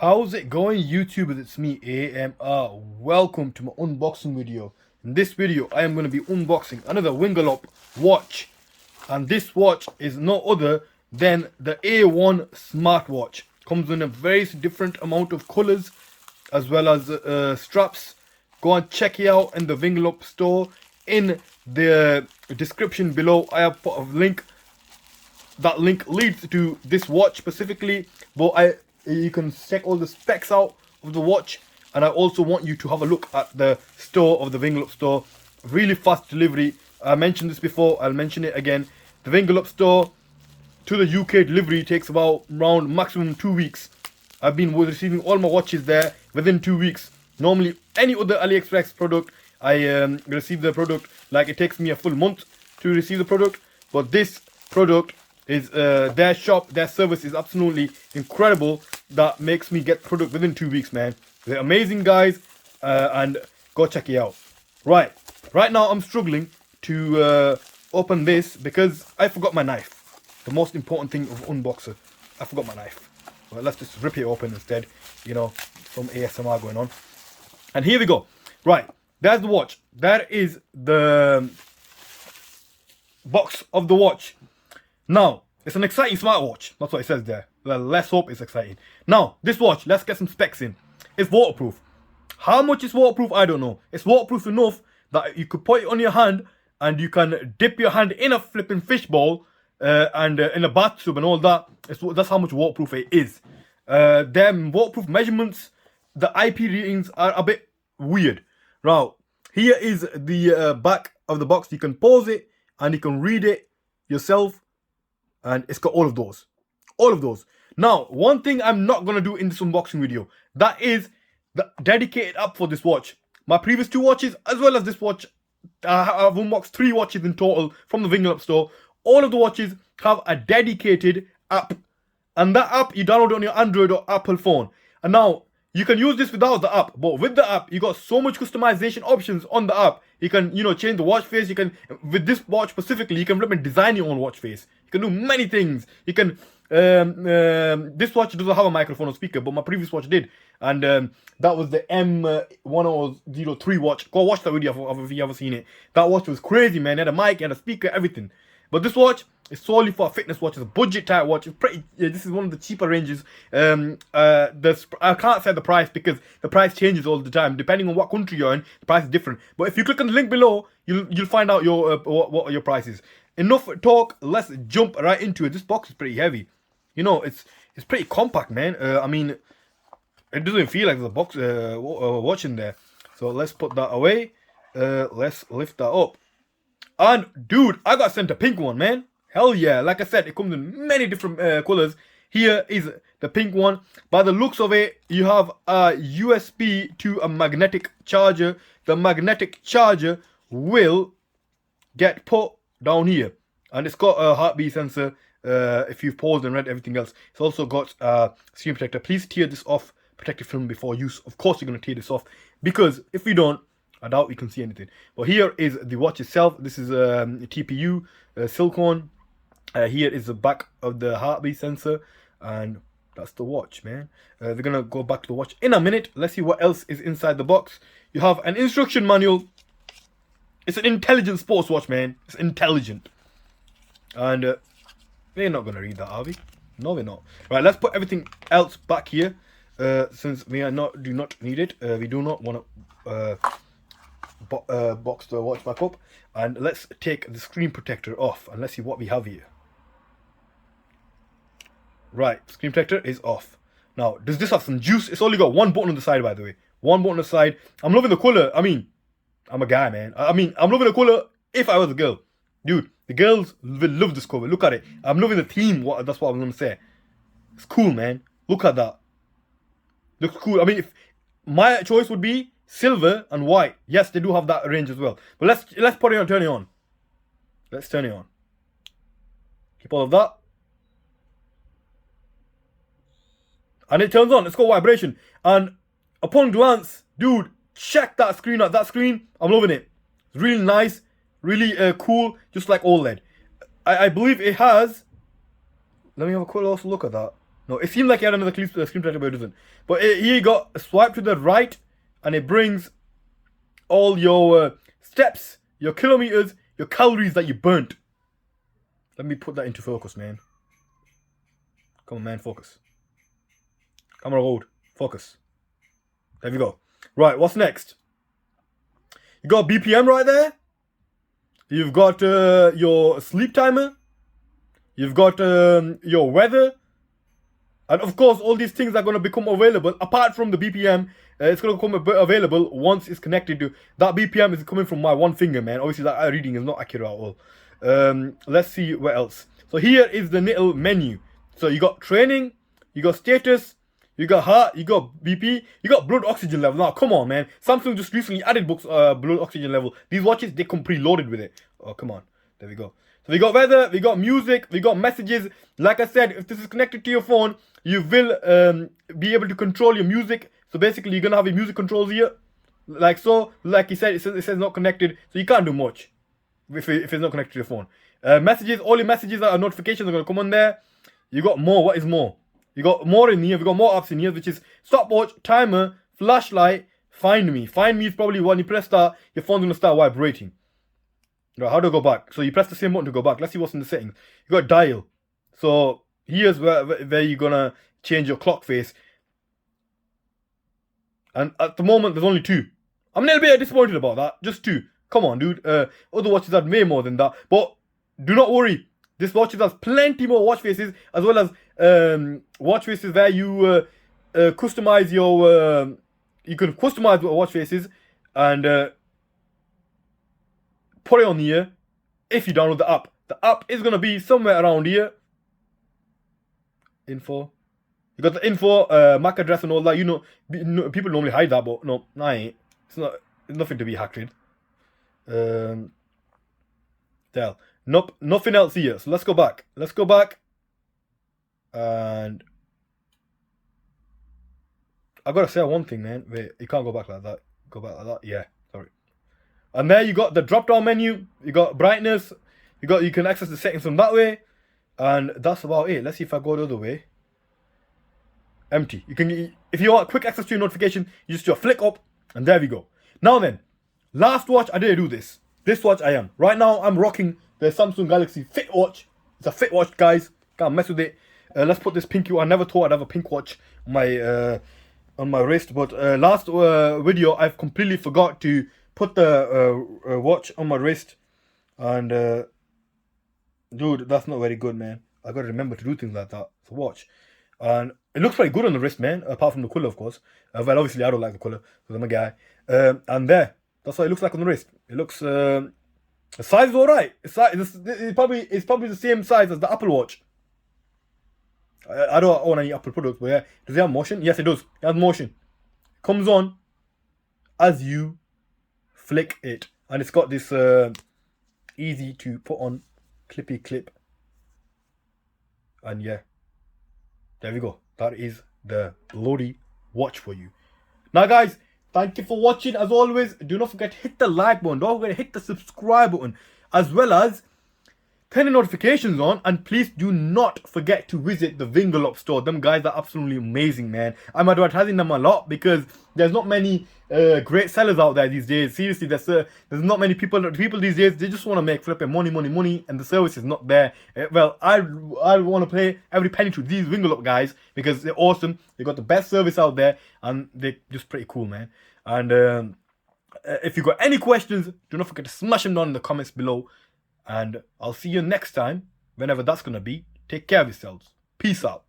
How's it going, YouTubers? It's me, AMR. Welcome to my unboxing video. In this video, I am going to be unboxing another Wingalop watch. And this watch is no other than the A1 smartwatch. Comes in a very different amount of colors as well as straps. Go and check it out in the Wingalop store. In the description below, I have put a link. That link leads to this watch specifically, but you can check all the specs out of the watch, and I also want you to have a look at the store of the Wingalop store. Really fast delivery. I mentioned this before, I'll mention it again. The Wingalop store to the UK delivery takes about around maximum 2 weeks. I've been receiving all my watches there within 2 weeks. Normally any other AliExpress product, I receive the product like it takes me a full month to receive the product, but this product is their shop, their service is absolutely incredible. That makes me get product within 2 weeks, man. They're amazing guys, and go check it out. Right now I'm struggling to open this because I forgot my knife. The most important thing of unboxer, I forgot my knife. Well, let's just rip it open instead, you know, some ASMR going on. And here we go. Right, there's the watch. That is the box of the watch. Now, it's an exciting smartwatch. That's what it says there. Well, let's hope it's exciting. Now, this watch, let's get some specs in. It's waterproof. How much is waterproof? I don't know. It's waterproof enough that you could put it on your hand and you can dip your hand in a flipping fishbowl and in a bathtub and all that. That's how much waterproof it is. Them waterproof measurements, the IP readings are a bit weird. Now, here is the back of the box. You can pause it and you can read it yourself. And it's got all of those. All of those. Now, one thing I'm not going to do in this unboxing video, that is the dedicated app for this watch. My previous 2 watches, as well as this watch, I've unboxed 3 watches in total from the Wingalop store. All of the watches have a dedicated app. And that app, you download it on your Android or Apple phone. And now, you can use this without the app. But with the app, you got so much customization options on the app. You can, change the watch face. You can, with this watch specifically, you can flip and design your own watch face. You can do many things. You can, this watch doesn't have a microphone or speaker, but my previous watch did. And that was the M1003 watch. Go watch that video if you haven't seen it. That watch was crazy, man. It had a mic, it had a speaker, everything. But this watch is solely for a fitness watch. It's a budget type watch. It's pretty. This is one of the cheaper ranges. I can't say the price because the price changes all the time. Depending on what country you're in, the price is different. But if you click on the link below, you'll find out your what your price is. Enough talk. Let's jump right into it. This box is pretty heavy. It's pretty compact, man. I mean, it doesn't feel like there's a box watch in there. So let's put that away. Let's lift that up. And dude, I got sent a pink one, man. Hell yeah. Like I said, it comes in many different colors. Here is the pink one. By the looks of it, you have a USB to a magnetic charger. The magnetic charger will get put down here. And it's got a heartbeat sensor if you've paused and read everything else. It's also got a screen protector. Please tear this off protective film before use. Of course you're going to tear this off, because if you don't, I doubt you can see anything. But here is the watch itself. This is a TPU, silicone. Here is the back of the heartbeat sensor. And that's the watch, man. They're going to go back to the watch in a minute. Let's see what else is inside the box. You have an instruction manual. It's an intelligent sports watch, man. It's intelligent. And we're not going to read that, are we? No, we're not. Right, let's put everything else back here. Since we do not need it. We do not want to... box the watch back up, and let's take the screen protector off and let's see what we have here. Right, screen protector is off. Now, does this have some juice? It's only got one button on the side, by the way. One button on the side. I'm loving the color. I mean, I'm a guy, man. I'm loving the color if I was a girl. Dude, the girls will love this cover. Look at it. I'm loving the theme. That's what I'm going to say. It's cool, man. Look at that. Looks cool. I mean, if my choice would be silver and white. Yes, they do have that range as well. But let's put it on, turn it on. Let's turn it on. Keep all of that. And it turns on. It's got vibration. And upon glance, dude, check that screen out. That screen, I'm loving it. It's really nice. Really cool. Just like OLED. I believe it has... Let me have a closer look at that. No, it seemed like he had another screen protector, but it doesn't. But here you got a swipe to the right, and it brings all your steps, your kilometers, your calories that you burnt. Let me put that into focus, man. Come on, man, focus. Camera road, focus. There we go. Right, what's next? You got BPM right there. You've got your sleep timer. You've got your weather. And of course, all these things are going to become available. Apart from the BPM, it's going to become available once it's connected to... That BPM is coming from my one finger, man. Obviously, that reading is not accurate at all. Let's see what else. So here is the little menu. So you got training, you got status, you got heart, you got BP, you got blood oxygen level. Now, come on, man. Samsung just recently added blood oxygen level. These watches, they come preloaded with it. Oh, come on. There we go. So we got weather, we got music, we got messages. Like I said, if this is connected to your phone, you will be able to control your music. So basically, you're going to have your music controls here. Like so. Like he said, it says not connected. So you can't do much if it's not connected to your phone. Messages, all your messages are notifications are going to come on there. You got more. What is more? You got more in here. We got more apps in here, which is stopwatch, timer, flashlight, find me. Find me is probably when you press that, your phone's going to start vibrating. Right, how do I go back? So you press the same button to go back. Let's see what's in the settings. You got dial. So here's where you're going to change your clock face. And at the moment, there's only 2. I'm a little bit disappointed about that. Just 2. Come on, dude. Other watches had way more than that. But do not worry. This watch has plenty more watch faces, as well as watch faces where you customize your... you can customize watch faces and put it on here if you download the app. The app is going to be somewhere around here. Info. You got the info, MAC address and all that. You know, people normally hide that, but no, I ain't. It's nothing to be hacked with. Nope, nothing else here. So let's go back. Let's go back. And I gotta say one thing, man. Wait, you can't go back like that. Go back like that. Yeah, sorry. And there you got the drop down menu. You got brightness. You can access the settings from that way. And that's about it. Let's see if I go the other way. Empty. You can, if you want quick access to your notification, you just do a flick up, and there we go. Now then, last watch I didn't do this. This watch I am. Right now I'm rocking the Samsung Galaxy Fit watch. It's a fit watch, guys. Can't mess with it. Let's put this pink. I never thought I'd have a pink watch on my wrist, but last video I've completely forgot to put the watch on my wrist, and dude, that's not very good, man. I gotta remember to do things like that. So watch, and it looks pretty good on the wrist, man. Apart from the colour, of course. Well, obviously I don't like the colour because I'm a guy. And there, that's what it looks like on the wrist. It looks the size is alright. It's probably the same size as the Apple Watch. I don't own any Apple products, but yeah. Does it have motion? Yes, it does. It has motion. It comes on as you flick it. And it's got this easy to put on clippy clip. And yeah. There we go. That is the bloody watch for you. Now guys, thank you for watching. As always, do not forget to hit the like button. Don't forget to hit the subscribe button. As well as turn the notifications on, and please do not forget to visit the Wingelop store. Them guys are absolutely amazing, man. I'm advertising them a lot because there's not many great sellers out there these days. Seriously, there's not many people these days. They just want to make flipping money, and the service is not there. Well, I want to pay every penny to these Wingelop guys because they're awesome. They got the best service out there, and they're just pretty cool, man. And if you got any questions, do not forget to smash them down in the comments below. And I'll see you next time, whenever that's going to be. Take care of yourselves. Peace out.